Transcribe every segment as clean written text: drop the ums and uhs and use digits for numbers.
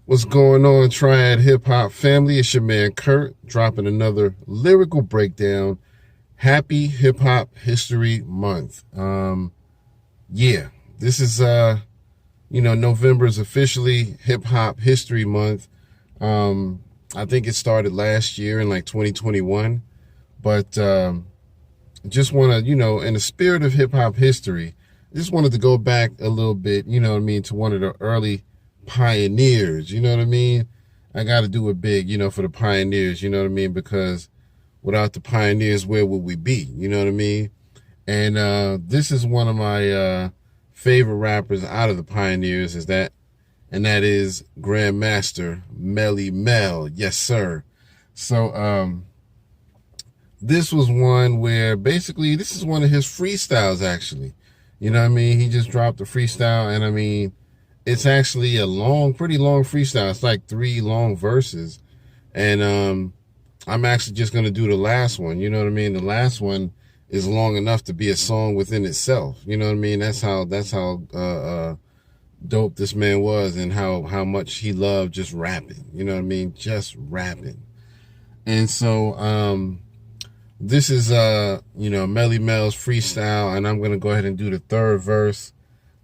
What's going on, Triad Hip Hop family? It's your man Kurt dropping another lyrical breakdown. Happy Hip Hop History Month. Yeah, this is November is officially Hip Hop History Month. I think it started last year in like 2021, but just want to, in the spirit of hip hop history, just wanted to go back a little bit, to one of the early pioneers, I got to do it big, for the pioneers, because without the pioneers, where would we be? And this is one of my favorite rappers out of the pioneers, and that is Grandmaster Melle. Yes, sir. So this was one where basically this is one of his freestyles, actually. He just dropped a freestyle, and it's actually a pretty long freestyle. It's like 3 long verses. And I'm actually just going to do the last one. The last one is long enough to be a song within itself. That's how dope this man was, and how much he loved just rapping. Just rapping. And so this is Melle's freestyle, and I'm going to go ahead and do the 3rd verse.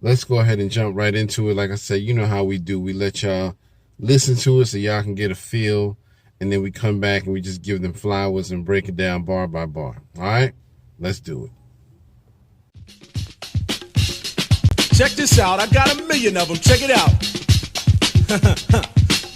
Let's go ahead and jump right into it. Like I said, you know how we do. We let y'all listen to it so y'all can get a feel, and then we come back and we just give them flowers and break it down bar by bar. All right? Let's do it. Check this out. I got 1,000,000 of them. Check it out.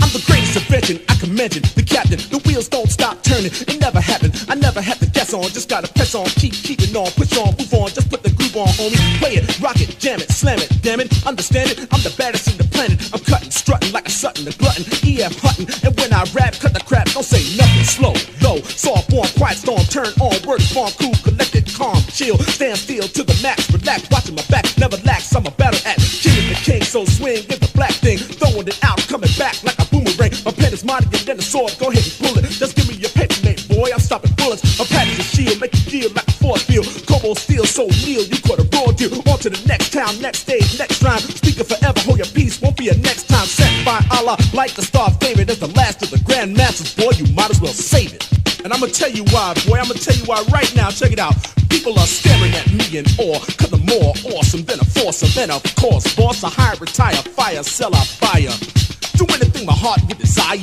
I'm the greatest invention, I can mention. The captain, the wheels don't stop turning. It never happened, I never had to guess on. Just gotta press on, keep it on. Push on, move on, just put the groove on me. Play it, rock it, jam it, slam it. Damn it, understand it, I'm the baddest in the planet. I'm cutting, strutting like a Sutton, the glutton. E.F. Hutton, and when I rap, cut the crap. Don't say nothing, slow, low. Soft, warm, quiet storm, turn on. Word farm, cool, collected, calm, chill. Stand still to the max, relax, watching my back. Never lax, I'm a battle act. King of the king, so swing with the black thing. Throwing it out, coming back like a boomerang. My pen is mightier than a sword, go ahead and pull it. Just give me your paper, mate, boy, I'm stopping bullets. My package is shield, make you feel like a force field. Cobalt steel, so kneel, you caught a raw deal. On to the next town, next stage, next rhyme. Speaking forever, hold your peace, won't be a next time. Set by Allah, like the star favorite. As the last of the grandmasters, boy, you might as well save it. And I'ma tell you why, boy, I'ma tell you why right now, check it out. People are staring at me in awe, cause I'm more awesome than a foursome. And of course, boss, I hire, retire, fire, sell, I fire. Do anything my heart would desire.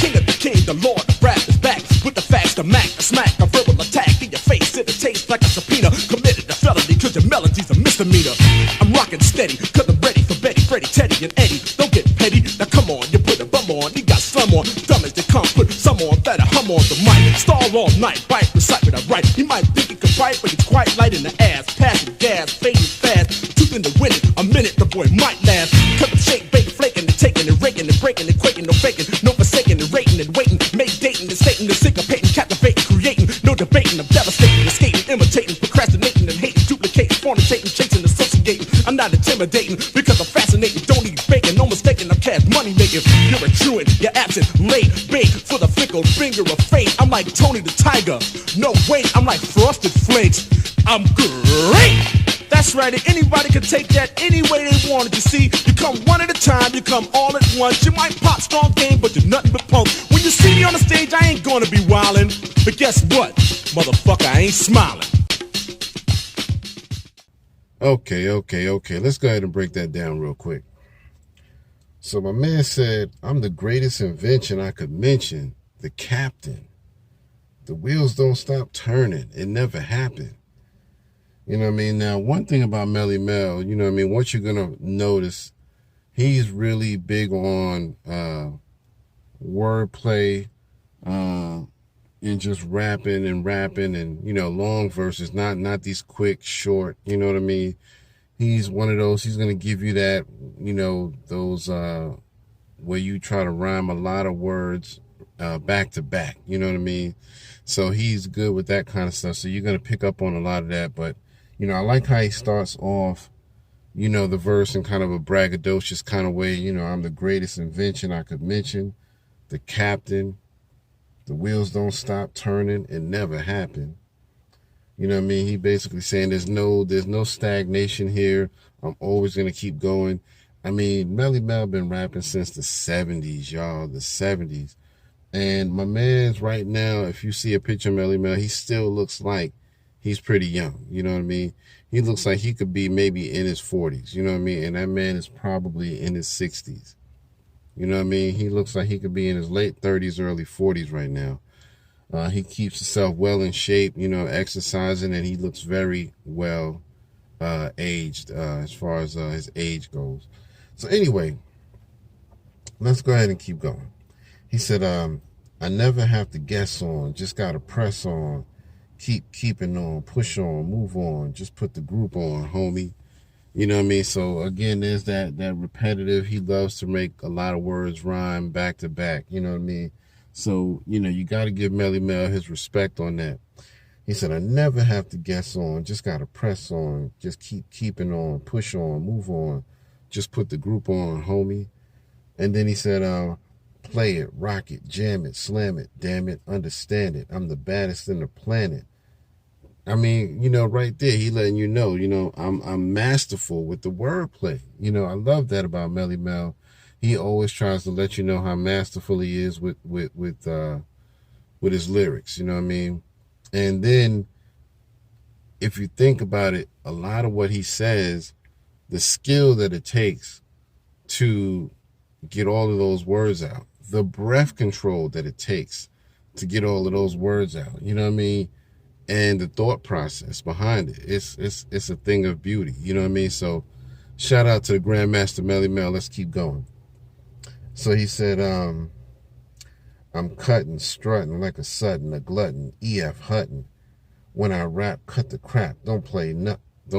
King of the king, the lord, the rap is back. With the facts, the mac, the smack, a verbal attack in your face. It tastes like a subpoena. Committed a felony, cause your melody's a misdemeanor. I'm rocking steady, cause I'm ready for Betty, Freddie, Teddy, and Eddie. Don't get petty, now come on, you put a bum on. You got slum on, dumb as they come, put some on, better hum on the mic. Stall all night, bite, recite what I write. You might think you can fight, but it's quite light in the ass. Passing gas, fading fast, tooth in the wind. A minute, the boy might last. Cause I'm shake, bake, flaking, and taking, and raking, and breaking, and quaking, no faking, no forsaking, and rating, and waiting, make dating, and stating, and syncopating, captivating, creating, no debating, I'm devastating, escaping, imitating, procrastinating, and hating, duplicating, fornicating, chasing, associating. I'm not intimidating, because I'm fascinating, don't eat bacon, no mistaking, I'm cash money making. You're a truant, you're absent, late, bait, for the fickle finger of fate. I'm like Tony the Tiger, no wait, I'm like Frosted Flakes. I'm great! That's right, and anybody can take that any way they want it. You see, you come one at a time, you come all at once. You might pop strong game, but you're nothing but punk. When you see me on the stage, I ain't gonna be wildin'. But guess what? Motherfucker, I ain't smiling. Okay. Let's go ahead and break that down real quick. So my man said, I'm the greatest invention I could mention. The captain. The wheels don't stop turning. It never happened. Now, one thing about Melle, what you're going to notice, he's really big on wordplay and just rapping and, long verses, not these quick, short, He's one of those, he's going to give you that, those where you try to rhyme a lot of words back to back, So he's good with that kind of stuff. So you're going to pick up on a lot of that, but I like how he starts off, the verse in kind of a braggadocious kind of way. I'm the greatest invention I could mention. The captain. The wheels don't stop turning. It never happened. He basically saying there's no stagnation here. I'm always going to keep going. I mean, Melle been rapping since the 70s, y'all, the 70s. And my man's right now, if you see a picture of Melle, he still looks like he's pretty young. You know what I mean? He looks like he could be maybe in his 40s. You know what I mean? And that man is probably in his 60s. You know what I mean? He looks like he could be in his late 30s, early 40s right now. He keeps himself well in shape, exercising, and he looks very well aged as far as his age goes. So anyway, let's go ahead and keep going. He said, I never have to guess on, just got to press on, keep keeping on, push on, move on, just put the group on, homie. You know what I mean? So again, there's that repetitive. He loves to make a lot of words rhyme back to back. You know what I mean? So, you got to give Melle his respect on that. He said, I never have to guess on, just got to press on, just keep keeping on, push on, move on, just put the group on, homie. And then he said, play it, rock it, jam it, slam it, damn it, understand it. I'm the baddest in the planet. I mean, right there, he letting you know, I'm masterful with the wordplay. I love that about Melle. He always tries to let you know how masterful he is with his lyrics. You know what I mean? And then, if you think about it, a lot of what he says, the skill that it takes to get all of those words out, the breath control that it takes to get all of those words out. You know what I mean? And the thought process behind it. It's a thing of beauty. You know what I mean? So shout out to the Grandmaster Melle. Let's keep going. So he said, I'm cutting, strutting like a sudden, a glutton, EF Hutton. When I rap, cut the crap. Don't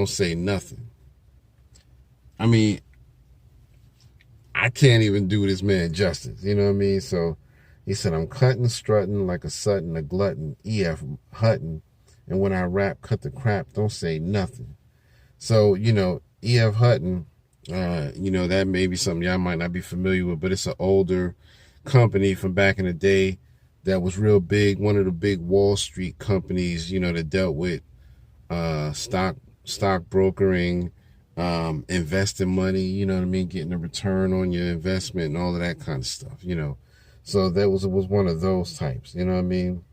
say nothing. I mean, I can't even do this man justice. You know what I mean? So he said, I'm cutting, strutting like a sudden, a glutton, EF Hutton. And when I rap, cut the crap, don't say nothing. So, E.F. Hutton, that may be something y'all might not be familiar with, but it's an older company from back in the day that was real big. One of the big Wall Street companies, that dealt with stock brokering, investing money, you know what I mean, getting a return on your investment and all of that kind of stuff, So that was one of those types, you know what I mean?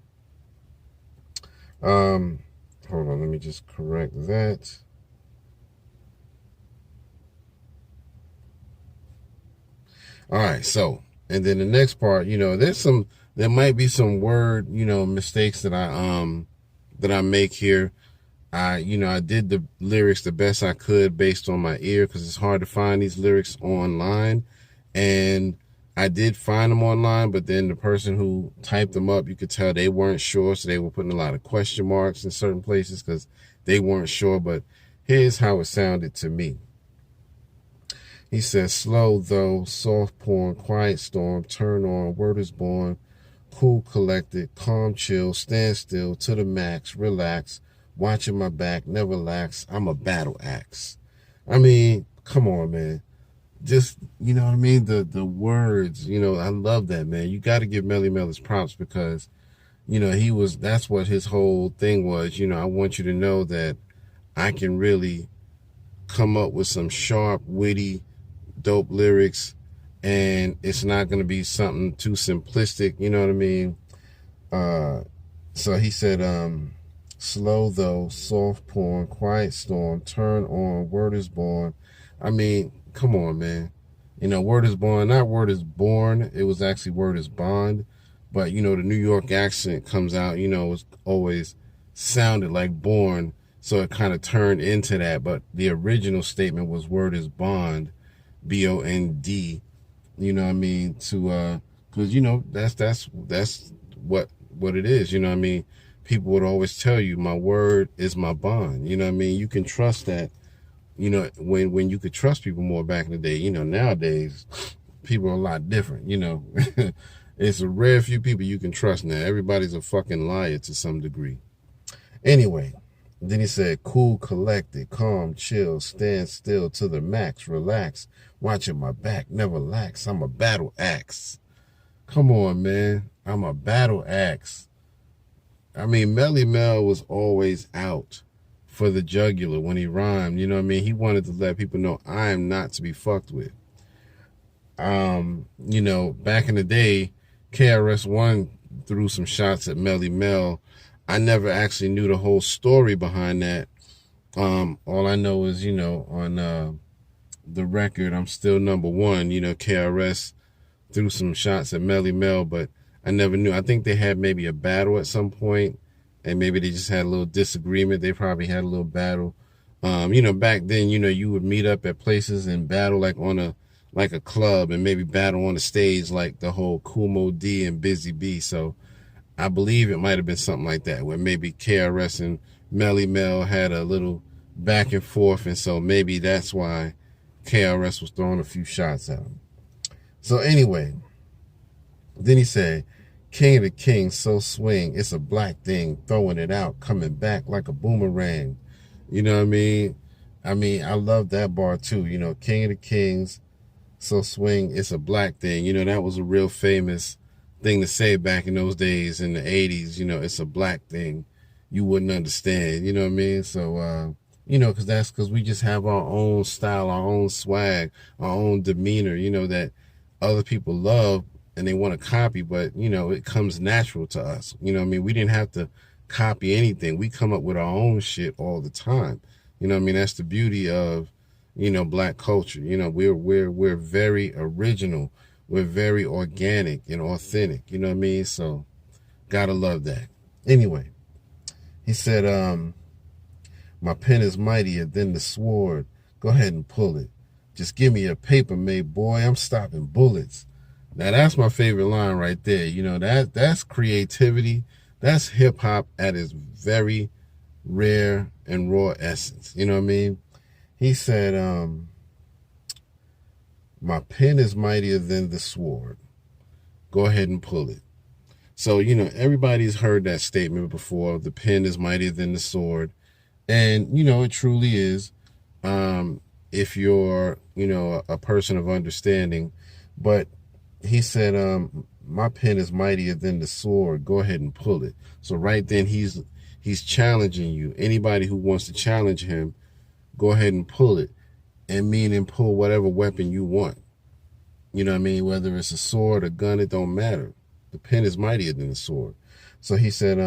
Hold on, let me just correct that. All right, so, and then the next part, there might be some word, mistakes that I make here. I did the lyrics the best I could based on my ear, because it's hard to find these lyrics online. And I did find them online, but then the person who typed them up, you could tell they weren't sure, so they were putting a lot of question marks in certain places because they weren't sure. But here's how it sounded to me. He says, slow though, soft porn, quiet storm, turn on, word is born, cool collected, calm chill, stand still, to the max, relax, watching my back, never lax, I'm a battle axe. I mean, come on, man. Just, you know what I mean? The words, I love that, man. You got to give Melle his props because, that's what his whole thing was. I want you to know that I can really come up with some sharp, witty, dope lyrics, and it's not going to be something too simplistic. You know what I mean? So he said, slow though, soft porn, quiet storm, turn on, word is born. I mean, come on, man. Word is born, not word is born. It was actually word is bond. But, the New York accent comes out, it's always sounded like born. So it kind of turned into that. But the original statement was word is bond, B-O-N-D. You know what I mean? Because, that's what it is. You know what I mean? People would always tell you, my word is my bond. You know what I mean? You can trust that. When you could trust people more back in the day, nowadays people are a lot different, It's a rare few people you can trust now. Everybody's a fucking liar to some degree. Anyway, then he said, cool, collected, calm, chill, stand still to the max, relax, watching my back, never lax, I'm a battle axe. Come on, man. I'm a battle axe. I mean, Melle was always out for the jugular when he rhymed. You know what I mean? He wanted to let people know I am not to be fucked with. Back in the day, KRS-One threw some shots at Melle. I never actually knew the whole story behind that. All I know is, on the record, I'm still number one. KRS threw some shots at Melle, but I never knew. I think they had maybe a battle at some point, and maybe they just had a little disagreement. They probably had a little battle. Back then, you would meet up at places and battle like a club, and maybe battle on the stage like the whole Kumo D and Busy B. So I believe it might have been something like that, where maybe KRS and Melle had a little back and forth, and so maybe that's why KRS was throwing a few shots at him. So anyway, then he said, King of the Kings, so swing, it's a black thing, throwing it out, coming back like a boomerang. You know what I mean? I love that bar too. King of the Kings, so swing, it's a black thing. That was a real famous thing to say back in those days in the 80s. It's a black thing. You wouldn't understand. You know what I mean? So, because we just have our own style, our own swag, our own demeanor, that other people love and they want to copy, but, it comes natural to us. We didn't have to copy anything. We come up with our own shit all the time. That's the beauty of, black culture. We're very original. We're very organic and authentic. So gotta love that. Anyway, he said, my pen is mightier than the sword. Go ahead and pull it. Just give me a paper mate, boy. I'm stopping bullets. Now that's my favorite line right there. That's creativity. That's hip hop at its very rare and raw essence. You know what I mean? He said, my pen is mightier than the sword. Go ahead and pull it. So, everybody's heard that statement before. The pen is mightier than the sword. And, it truly is, if you're, a person of understanding. But he said, my pen is mightier than the sword. Go ahead and pull it. So right then he's challenging you. Anybody who wants to challenge him, go ahead and pull it. And meaning pull whatever weapon you want. You know what I mean? Whether it's a sword, a gun, it don't matter. The pen is mightier than the sword. So he said,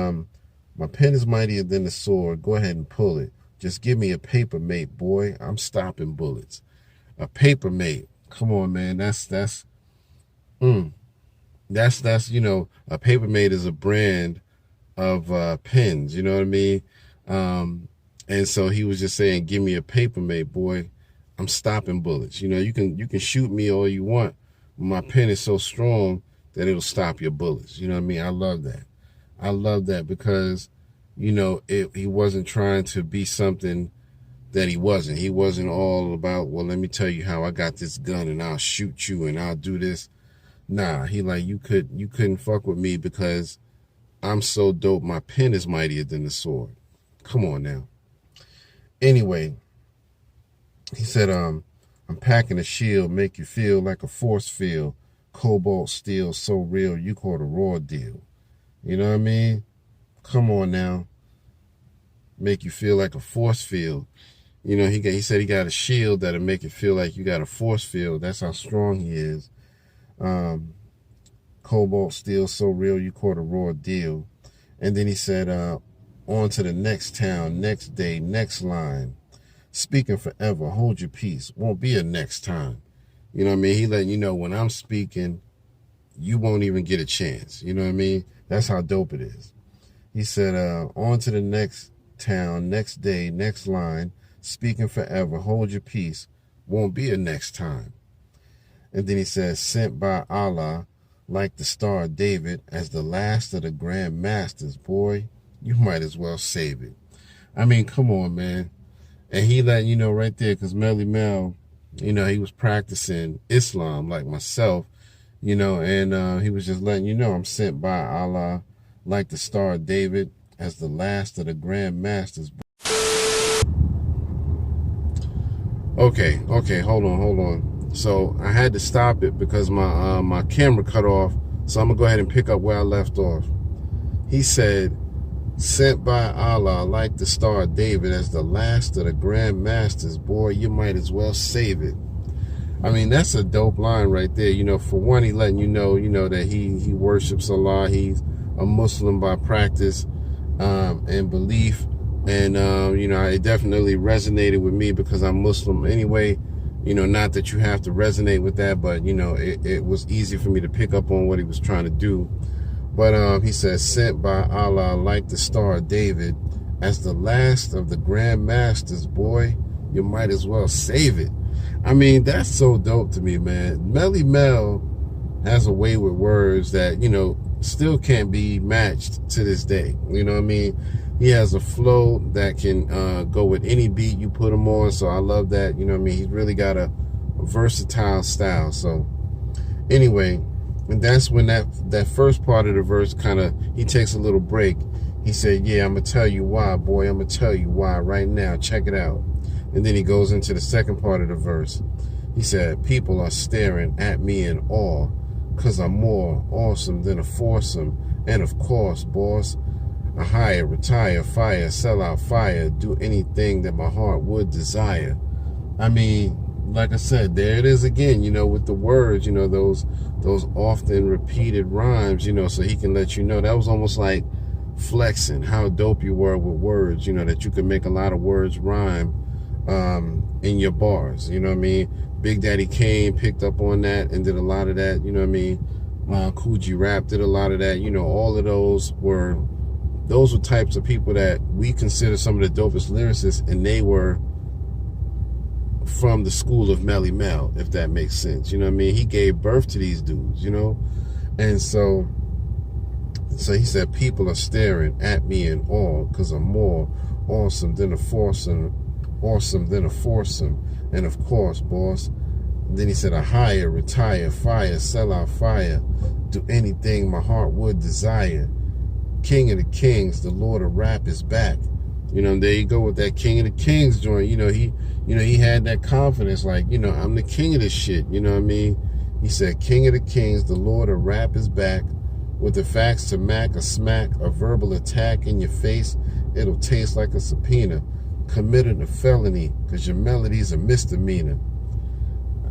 my pen is mightier than the sword. Go ahead and pull it. Just give me a paper mate, boy. I'm stopping bullets. A paper mate. Come on, man. That's a paper mate is a brand of pens. You know what I mean? And so he was just saying, give me a paper mate, boy. I'm stopping bullets. You can shoot me all you want. My pen is so strong that it'll stop your bullets. You know what I mean? I love that. I love that because, he wasn't trying to be something that he wasn't. He wasn't all about, well, let me tell you how I got this gun and I'll shoot you and I'll do this. Nah, he like, you couldn't fuck with me because I'm so dope. My pen is mightier than the sword. Come on now. Anyway, he said, I'm packing a shield, make you feel like a force field. Cobalt steel, so real, you call it a raw deal. You know what I mean? Come on now. Make you feel like a force field. He said he got a shield that'll make it feel like you got a force field. That's how strong he is. Cobalt steel, so real, you call it a raw deal. And then he said, on to the next town, next day, next line. Speaking forever, hold your peace. Won't be a next time. You know what I mean? He letting you know when I'm speaking, you won't even get a chance. You know what I mean? That's how dope it is. He said, on to the next town, next day, next line. Speaking forever, hold your peace. Won't be a next time. And then he says, sent by Allah, like the Star of David, as the last of the Grand Masters. Boy, you might as well save it. I mean, come on, man. And he letting you know right there, because Melle, he was practicing Islam like myself, and he was just letting you know, I'm sent by Allah, like the Star of David, as the last of the Grand Masters. Okay, hold on. So I had to stop it because my camera cut off, so I'm going to go ahead and pick up where I left off. He said, sent by Allah, like the Star of David, as the last of the Grand Masters. Boy, you might as well save it. I mean, that's a dope line right there. You know, for one, he letting you know, that he worships Allah. He's a Muslim by practice and belief. And, it definitely resonated with me because I'm Muslim anyway. Not that you have to resonate with that, but, it was easy for me to pick up on what he was trying to do. But he says, sent by Allah like the Star of David, as the last of the Grand Masters, boy, you might as well save it. I mean, that's so dope to me, man. Melle has a way with words that, still can't be matched to this day. You know what I mean? He has a flow that can go with any beat you put him on. So I love that. You know what I mean? He's really got a versatile style. So anyway, and that's when that first part of the verse he takes a little break. He said, yeah, I'm going to tell you why, boy. I'm going to tell you why right now. Check it out. And then he goes into the second part of the verse. He said, people are staring at me in awe because I'm more awesome than a foursome. And of course, boss, I hire, retire, fire, sell out, fire, do anything that my heart would desire. I mean, like I said, there it is again, with the words, those often repeated rhymes, so he can let you know. That was almost like flexing how dope you were with words, that you could make a lot of words rhyme in your bars. You know what I mean? Big Daddy Kane picked up on that and did a lot of that. You know what I mean? Coogee Rap did a lot of that. All of those were types of people that we consider some of the dopest lyricists, and they were from the school of Melle, if that makes sense. You know what I mean? He gave birth to these dudes, and so he said, people are staring at me in awe because I'm more awesome than a foursome, and of course, boss. And then he said, I hire, retire, fire, sell out, fire, do anything my heart would desire. King of the Kings, the Lord of Rap is back. There you go with that King of the Kings joint. He had that confidence, like, I'm the king of this shit. You know what I mean? He said, King of the Kings, the Lord of Rap is back. With the facts to mac, a smack, a verbal attack in your face, it'll taste like a subpoena. Committed a felony, because your melody's a misdemeanor.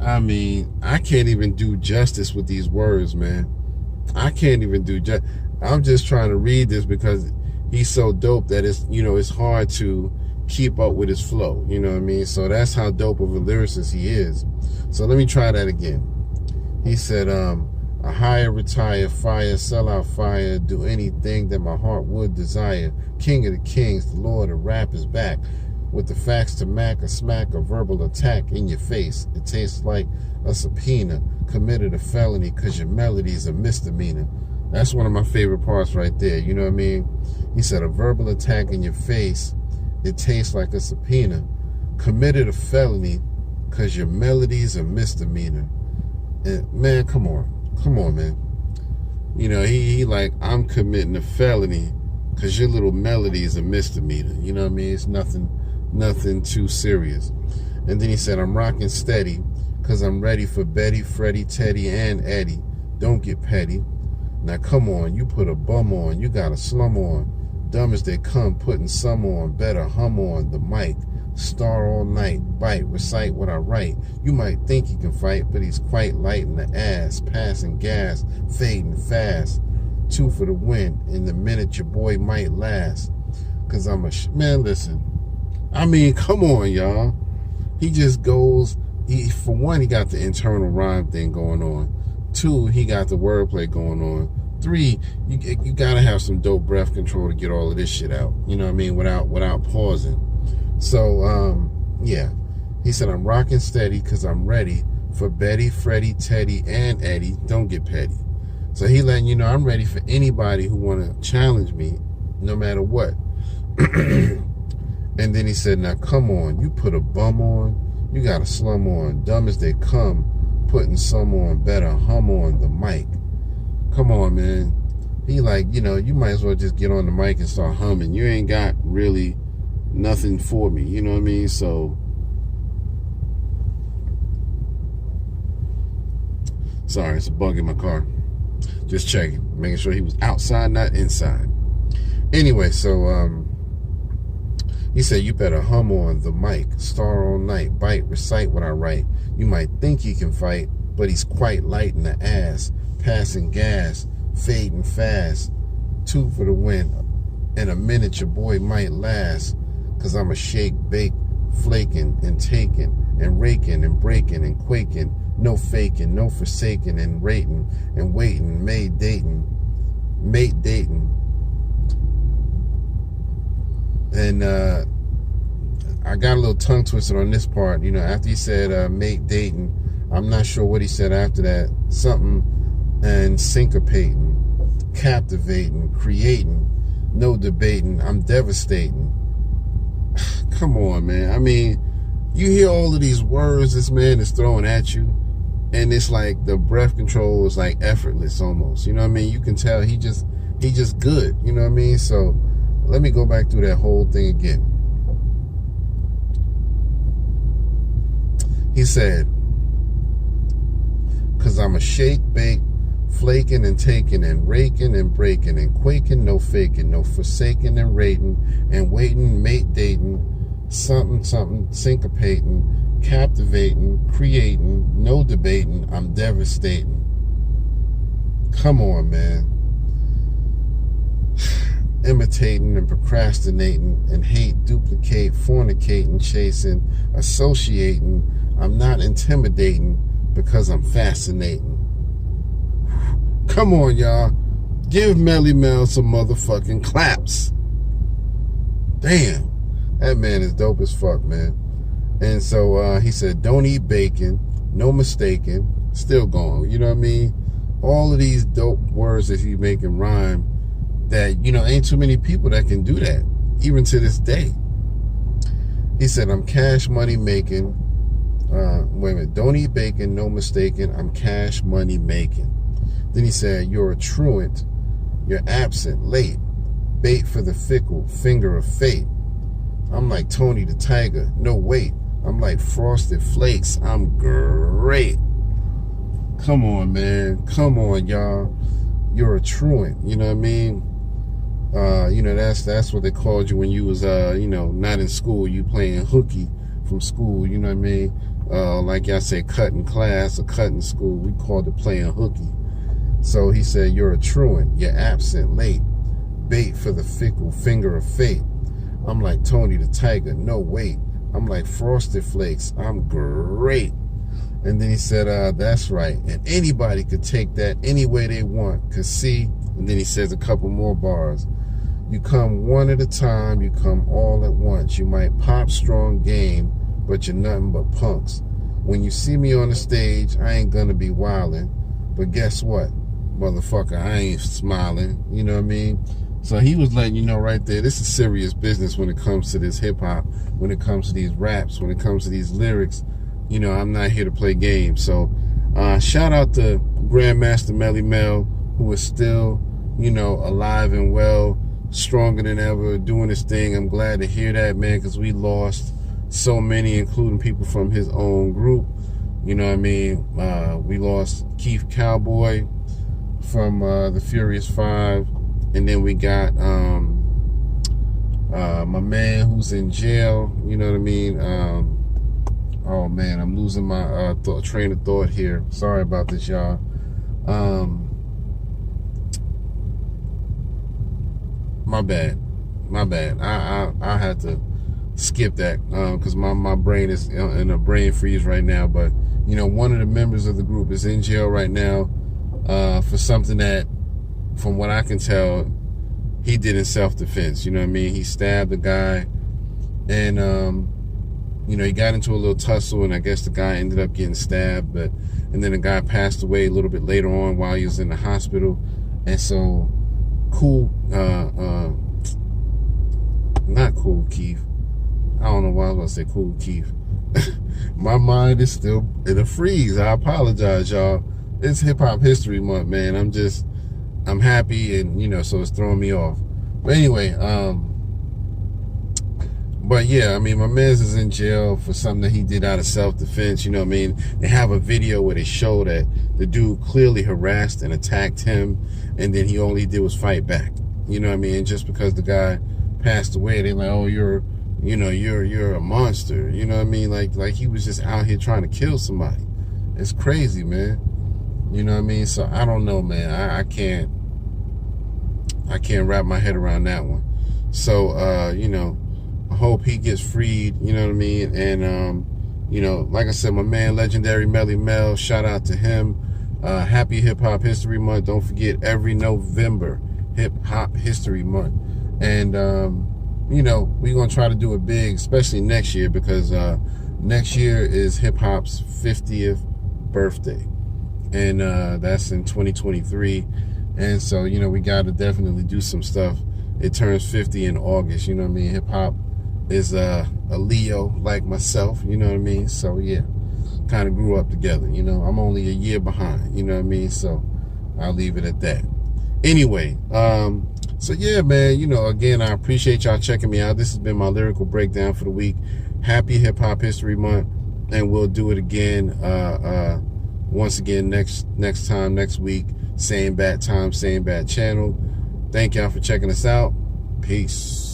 I mean, I can't even do justice with these words, man. I can't even do justice. I'm just trying to read this because he's so dope that it's hard to keep up with his flow. You know what I mean? So that's how dope of a lyricist he is. So let me try that again. He said, I hire, retire, fire, sell out, fire, do anything that my heart would desire. King of the Kings, the Lord of Rap is back. With the facts to mac, a smack, a verbal attack in your face. It tastes like a subpoena. Committed a felony because your melody's a misdemeanor. That's one of my favorite parts right there. You know what I mean? He said, a verbal attack in your face. It tastes like a subpoena. Committed a felony because your melody's a misdemeanor. And man, come on, man. He like, I'm committing a felony because your little melody is a misdemeanor. You know what I mean? It's nothing too serious. And then he said, I'm rocking steady because I'm ready for Betty, Freddie, Teddy, and Eddie. Don't get petty. Now come on, you put a bum on, you got a slum on. Dumb as they come, putting some on. Better hum on the mic. Star all night, bite, recite what I write. You might think he can fight, but he's quite light in the ass. Passing gas, fading fast. 2 for the win, in the minute your boy might last. Cause I'm man, listen. I mean, come on, y'all. He just goes, for one, he got the internal rhyme thing going on. 2, he got the wordplay going on. 3, you gotta have some dope breath control to get all of this shit out. You know what I mean? Without pausing. So, yeah. He said, I'm rocking steady because I'm ready for Betty, Freddie, Teddy, and Eddie. Don't get petty. So he letting you know I'm ready for anybody who want to challenge me, no matter what. And then he said, now come on, you put a bum on, you got a slum on. Dumb as they come, putting some on. Better hum on the mic. Come on, man. He like, you might as well just get on the mic and start humming. You ain't got really nothing for me, you know what I mean? So sorry, it's a bug in my car. Just checking, making sure he was outside, not inside. Anyway, so He said, you better hum on the mic, star all night, bite, recite what I write. You might think he can fight, but he's quite light in the ass, passing gas, fading fast. 2 for the win. In a minute your boy might last, 'cause I'm a shake, bake, flaking and taking and raking and breaking and quaking. No faking, no forsaking and rating and waiting, mate dating. And I got a little tongue twisted on this part. After he said mate dating, I'm not sure what he said after that. Something and syncopating, captivating, creating, no debating, I'm devastating. Come on, man. I mean, you hear all of these words this man is throwing at you, and it's like the breath control is like effortless almost. You know what I mean? You can tell he just good. You know what I mean? So let me go back through that whole thing again. He said, 'cause I'm a shake, bake, flaking and taking and raking and breaking and quaking, no faking, no forsaking and rating and waiting, mate dating, something, syncopating, captivating, creating, no debating, I'm devastating. Come on, man. Imitating and procrastinating and hate, duplicate, fornicating, chasing, associating, I'm not intimidating because I'm fascinating. Come on, y'all. Give Melle some motherfucking claps. Damn. That man is dope as fuck, man. And so he said, don't eat bacon, no mistaken, still going. You know what I mean? All of these dope words that he's making rhyme that, ain't too many people that can do that, even to this day. He said, I'm cash money making. Wait a minute. Don't eat bacon, no mistaken, I'm cash money making. Then he said, you're a truant, you're absent, late, bait for the fickle, finger of fate. I'm like Tony the Tiger, no wait, I'm like Frosted Flakes, I'm great. Come on, man, come on, y'all. You're a truant, you know what I mean? That's what they called you when you was, not in school, you playing hooky from school, you know what I mean? Like y'all say, cutting class or cutting school, we called it playing hooky. So he said, you're a truant, you're absent, late, bait for the fickle, finger of fate. I'm like Tony the Tiger, no wait, I'm like Frosted Flakes, I'm great. And then he said, that's right, and anybody could take that any way they want, 'cause see, and then he says a couple more bars. You come one at a time, you come all at once. You might pop strong game, but you're nothing but punks. When you see me on the stage, I ain't gonna be wildin', but guess what? Motherfucker, I ain't smiling, you know what I mean? So he was letting you know right there, this is serious business when it comes to this hip-hop, when it comes to these raps, when it comes to these lyrics. I'm not here to play games. So shout out to Grandmaster Melle, who is still, alive and well, stronger than ever, doing his thing. I'm glad to hear that, man, because we lost so many, including people from his own group. You know what I mean? We lost Keith Cowboy from the Furious 5, and then we got my man who's in jail. You know what I mean? Oh man, I'm losing my train of thought here. Sorry about this, y'all. My bad. I had to skip that because my brain is in a brain freeze right now. But one of the members of the group is in jail right now for something that, from what I can tell, he did in self-defense. You know what I mean? He stabbed a guy, and he got into a little tussle, and I guess the guy ended up getting stabbed. And then the guy passed away a little bit later on while he was in the hospital. And so, not Cool Keith. I don't know why I was going to say Cool Keith. My mind is still in a freeze. I apologize, y'all. It's Hip Hop History Month, man. I'm happy, and so it's throwing me off. But anyway, but yeah, I mean, my man's is in jail for something that he did out of self-defense. You know what I mean? They have a video where they show that the dude clearly harassed and attacked him, and then he only did was fight back. You know what I mean? And just because the guy passed away, they're like, oh, you're you're a monster. You know what I mean? Like he was just out here trying to kill somebody. It's crazy, man. You know what I mean? So I don't know, man. I can't wrap my head around that one. So I hope he gets freed, you know what I mean? And like I said, my man legendary Melle, shout out to him. Happy Hip Hop History Month. Don't forget, every November, Hip Hop History Month. And we're gonna try to do it big, especially next year, because next year is hip hop's 50th birthday. And that's in 2023. And so, we got to definitely do some stuff. It turns 50 in August, you know what I mean? Hip hop is a Leo like myself, you know what I mean? So, yeah, kind of grew up together, I'm only a year behind, you know what I mean? So I'll leave it at that. Anyway, so yeah, man, again, I appreciate y'all checking me out. This has been my lyrical breakdown for the week. Happy Hip Hop History Month, and we'll do it again, once again, next time, next week. Same bad time, same bad channel. Thank y'all for checking us out. Peace.